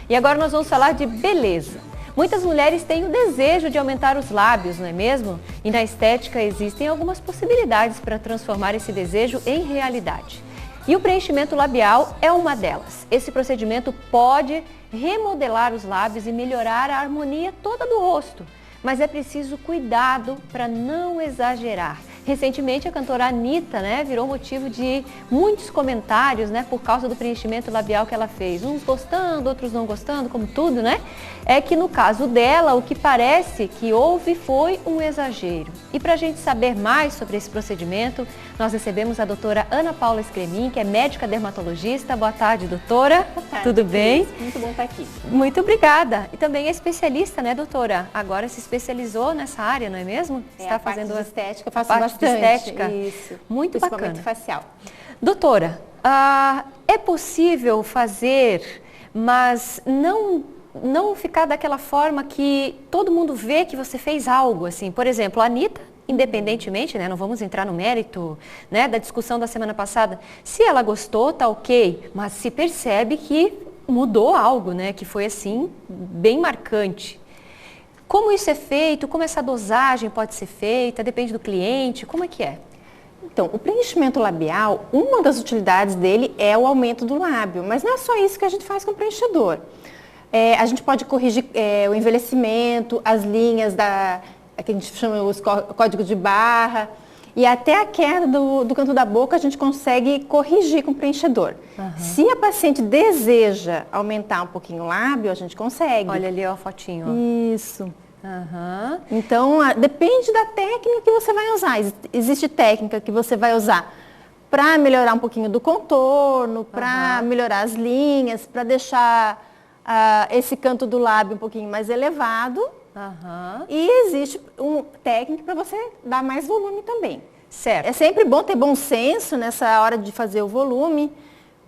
E agora nós vamos falar de beleza. Muitas mulheres têm o desejo de aumentar os lábios, não é mesmo? E na estética existem algumas possibilidades para transformar esse desejo em realidade. E o preenchimento labial é uma delas. Esse procedimento pode remodelar os lábios e melhorar a harmonia toda do rosto. Mas é preciso cuidado para não exagerar. Recentemente a cantora Anitta, virou motivo de muitos comentários, por causa do preenchimento labial que ela fez. Uns gostando, outros não gostando, como tudo, É que no caso dela, o que parece que houve foi um exagero. E para a gente saber mais sobre esse procedimento, nós recebemos a doutora Ana Paula Scremin, que é médica dermatologista. Boa tarde, doutora. Boa tarde. Tudo bem? Muito bom estar aqui. Muito obrigada. E também é especialista, doutora? Agora se especializou nessa área, não é mesmo? Está fazendo a estética, eu faço parte bastante. De estética. Isso. Muito bacana. Principalmente facial. Doutora, é possível fazer, mas não ficar daquela forma que todo mundo vê que você fez algo, assim. Por exemplo, a Anitta, independentemente, não vamos entrar no mérito, da discussão da semana passada, se ela gostou, tá ok, mas se percebe que mudou algo, que foi assim, bem marcante. Como isso é feito? Como essa dosagem pode ser feita? Depende do cliente? Como é que é? Então, o preenchimento labial, uma das utilidades dele é o aumento do lábio, mas não é só isso que a gente faz com o preenchedor. A gente pode corrigir o envelhecimento, as linhas que a gente chama os códigos de barra, e até a queda do canto da boca a gente consegue corrigir com o preenchedor. Uhum. Se a paciente deseja aumentar um pouquinho o lábio, a gente consegue. Olha ali, ó, a fotinho. Ó. Isso. Uhum. Então, depende da técnica que você vai usar. Existe técnica que você vai usar para melhorar um pouquinho do contorno, para melhorar as linhas, para deixar esse canto do lábio um pouquinho mais elevado. E existe técnica para você dar mais volume também. Certo. É sempre bom ter bom senso nessa hora de fazer o volume,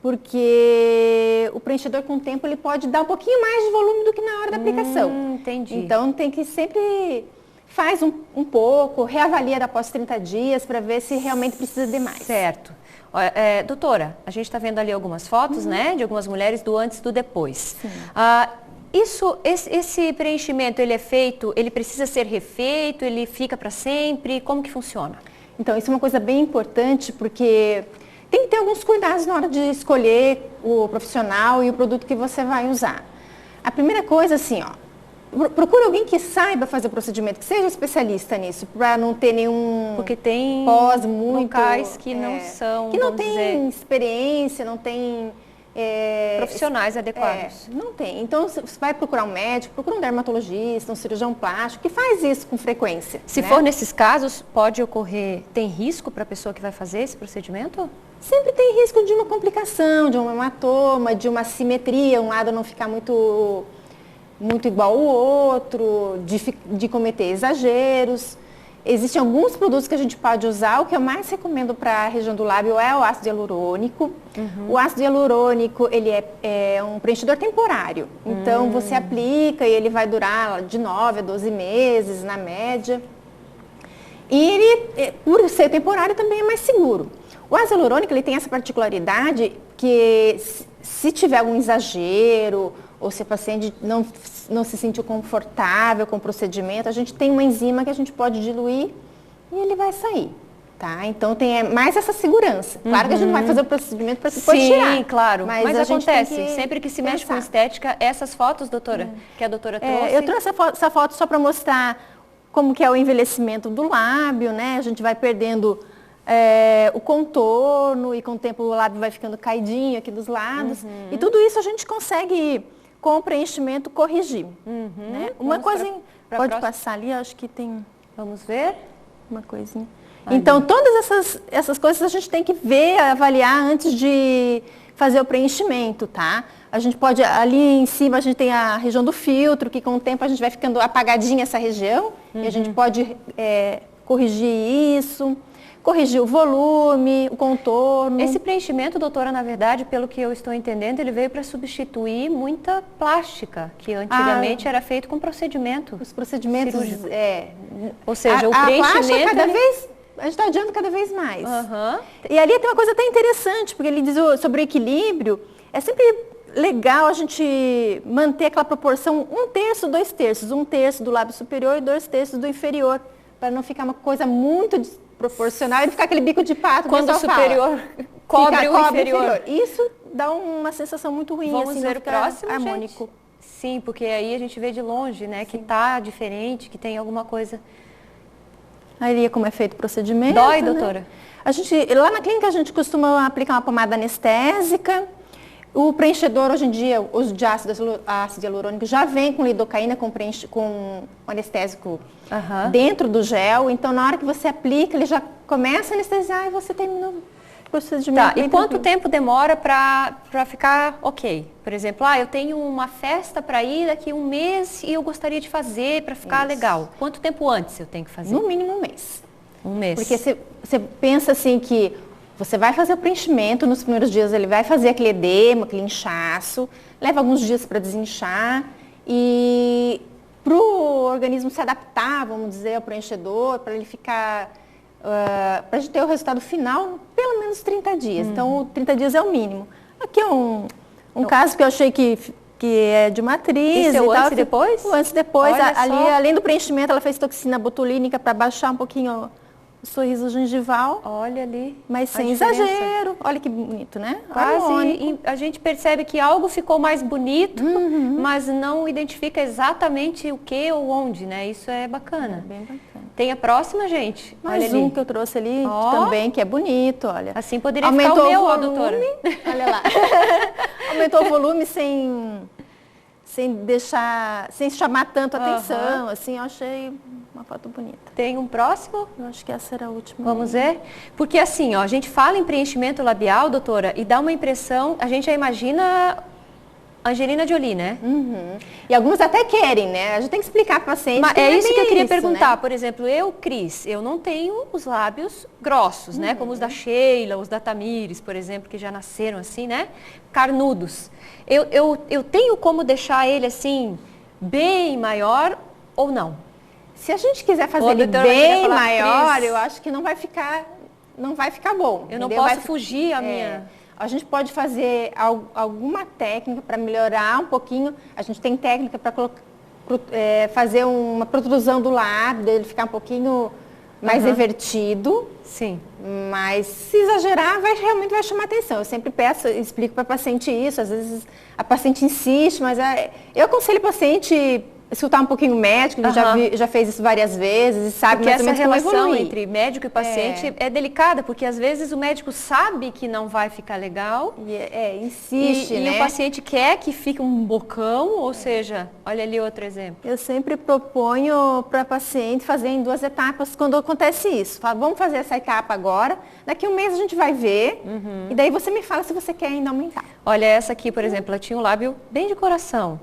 porque o preenchedor com o tempo ele pode dar um pouquinho mais de volume do que na hora da aplicação. Entendi. Então tem que sempre faz um pouco, reavalia após 30 dias para ver se realmente precisa de mais. Certo. Doutora, a gente está vendo ali algumas fotos, de algumas mulheres do antes e do depois. Sim. Esse preenchimento, ele precisa ser refeito, ele fica para sempre? Como que funciona? Então, isso é uma coisa bem importante, porque tem que ter alguns cuidados na hora de escolher o profissional e o produto que você vai usar. A primeira coisa, assim, procure alguém que saiba fazer o procedimento, que seja especialista nisso, para não ter nenhum Porque tem locais que não são, que não tem experiência, não tem profissionais adequados. Não tem. Então, você vai procurar um médico, procura um dermatologista, um cirurgião plástico, que faz isso com frequência. Se for nesses casos, pode ocorrer, tem risco para a pessoa que vai fazer esse procedimento? Sempre tem risco de uma complicação, de um hematoma, de uma assimetria, um lado não ficar muito igual ao outro, de cometer exageros. Existem alguns produtos que a gente pode usar. O que eu mais recomendo para a região do lábio é o ácido hialurônico. O ácido hialurônico, ele é um preenchedor temporário. Então, você aplica e ele vai durar de 9 a 12 meses, na média. E ele, por ser temporário, também é mais seguro. O ácido hialurônico, ele tem essa particularidade que se tiver algum exagero, ou se a paciente não se sentiu confortável com o procedimento, a gente tem uma enzima que a gente pode diluir e ele vai sair, tá? Então tem mais essa segurança. Claro que a gente não vai fazer o procedimento para depois tirar. Sim, claro. Mas acontece, sempre que se mexe com pensar. Estética, essas fotos, doutora, que a doutora trouxe... Eu trouxe essa foto só para mostrar como que é o envelhecimento do lábio, A gente vai perdendo o contorno e com o tempo o lábio vai ficando caidinho aqui dos lados. E tudo isso a gente consegue... com o preenchimento, corrigir. Uma coisinha, pode passar ali, acho que tem... Vamos ver? Uma coisinha. Ali. Então, todas essas coisas a gente tem que ver, avaliar antes de fazer o preenchimento, tá? A gente pode, ali em cima, a gente tem a região do filtro, que com o tempo a gente vai ficando apagadinha essa região, e a gente pode corrigir isso. Corrigir o volume, o contorno. Esse preenchimento, doutora, na verdade, pelo que eu estou entendendo, ele veio para substituir muita plástica, que antigamente era feito com procedimento. Os procedimentos cirúrgico. Ou seja, o preenchimento... a gente está adiando cada vez mais. E ali tem uma coisa até interessante, porque ele diz sobre o equilíbrio. É sempre legal a gente manter aquela proporção 1/3, 2/3. 1/3 do lábio superior e 2/3 do inferior, para não ficar uma coisa muito desproporcional e ficar aquele bico de pato. Quando o superior cobre o inferior. Isso dá uma sensação muito ruim. Vamos assim, ver o próximo, harmônico. gente? Sim, porque aí a gente vê de longe, né, que tá diferente, que tem alguma coisa. Aí como é feito o procedimento. Dói, né? doutora? Lá na clínica a gente costuma aplicar uma pomada anestésica. O preenchedor, hoje em dia, o uso de ácido hialurônico já vem com lidocaína, com anestésico dentro do gel. Então, na hora que você aplica, ele já começa a anestesiar e você termina o procedimento. Tá, e quanto tempo demora para ficar ok? Por exemplo, eu tenho uma festa para ir daqui 1 mês e eu gostaria de fazer para ficar legal. Quanto tempo antes eu tenho que fazer? No mínimo 1 mês. 1 mês. Porque você pensa assim que você vai fazer o preenchimento, nos primeiros dias ele vai fazer aquele edema, aquele inchaço, leva alguns dias para desinchar e para o organismo se adaptar, vamos dizer, ao preenchedor, para ele ficar, para a gente ter o resultado final, pelo menos 30 dias. Então, 30 dias é o mínimo. Aqui é um caso que eu achei que é de uma atriz. Isso é o antes e depois? O antes e depois. Olha Ali, só. além do preenchimento, ela fez toxina botulínica para baixar um pouquinho o sorriso gengival. Olha ali. Mas sem exagero. Olha que bonito, né? Quase a gente percebe que algo ficou mais bonito, mas não identifica exatamente o que ou onde, né? Isso é bacana. Bem bacana. Tem a próxima, gente. Mais olha um ali. que eu trouxe ali também, que é bonito, olha. Assim poderia Aumentou ficar o meu, o volume, doutora. Olha lá. Aumentou o volume sem chamar tanto a atenção, assim, eu achei uma foto bonita. Tem um próximo? Eu acho que essa era a última. Vamos ver? Porque assim, a gente fala em preenchimento labial, doutora, e dá uma impressão, a gente já imagina Angelina Jolie, né? E alguns até querem, né? A gente tem que explicar para o paciente. Mas é isso que eu queria isso, perguntar. Né? Por exemplo, Cris, eu não tenho os lábios grossos, né? Como os da Sheila, os da Tamires, por exemplo, que já nasceram assim, né? Carnudos. Eu tenho como deixar ele assim, bem maior ou não? Se a gente quiser fazer ele bem maior, Cris, eu acho que não vai ficar bom. Eu não posso fugir a minha... A gente pode fazer alguma técnica para melhorar um pouquinho. A gente tem técnica para fazer uma protrusão do lábio, dele ficar um pouquinho mais revertido. Sim. Mas se exagerar, realmente vai chamar atenção. Eu sempre explico para a paciente isso. Às vezes a paciente insiste, mas eu aconselho o paciente escutar um pouquinho o médico, ele já fez isso várias vezes e sabe mais ou menos como evoluir. Essa relação entre médico e paciente é delicada, porque às vezes o médico sabe que não vai ficar legal. Insiste, né? E o paciente quer que fique um bocão, ou seja, olha ali outro exemplo. Eu sempre proponho para a paciente fazer em 2 etapas quando acontece isso. Falo, vamos fazer essa etapa agora, daqui 1 mês a gente vai ver, e daí você me fala se você quer ainda aumentar. Olha, essa aqui, por exemplo, ela tinha um lábio bem de coração,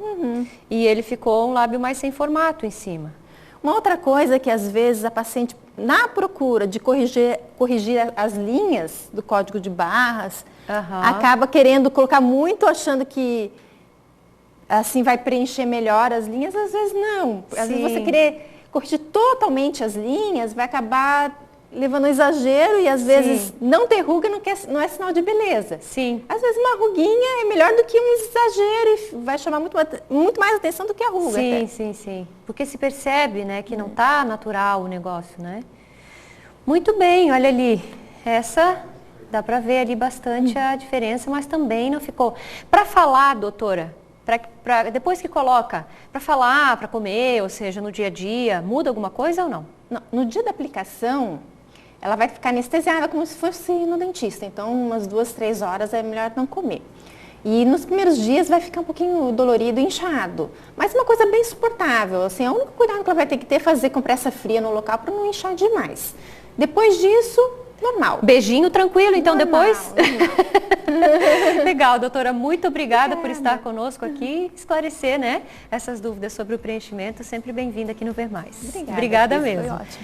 e ele ficou um lábio mais sem formato em cima. Uma outra coisa que às vezes a paciente, na procura de corrigir as linhas do código de barras, acaba querendo colocar muito, achando que assim vai preencher melhor as linhas, às vezes não. Às vezes você querer corrigir totalmente as linhas vai acabar levando ao exagero e às vezes não ter ruga não é sinal de beleza. Sim. Às vezes uma ruguinha é melhor do que um exagero e vai chamar muito mais atenção do que a ruga. Sim. Porque se percebe, né, que não está natural o negócio, né? Muito bem, olha ali. Essa dá para ver ali bastante a diferença, mas também não ficou. Para falar, doutora, depois que coloca, para falar, para comer, ou seja, no dia a dia, muda alguma coisa ou não? Não, no dia da aplicação, ela vai ficar anestesiada como se fosse no dentista. Então, umas 2, 3 horas é melhor não comer. E nos primeiros dias vai ficar um pouquinho dolorido e inchado. Mas uma coisa bem suportável. Assim, o único cuidado que ela vai ter que ter é fazer compressa fria no local para não inchar demais. Depois disso, normal. Beijinho tranquilo, então, normal, depois? Normal. Legal, doutora. Muito obrigada por estar conosco aqui, esclarecer, né, essas dúvidas sobre o preenchimento. Sempre bem-vinda aqui no Ver Mais. Obrigada mesmo. Foi ótimo.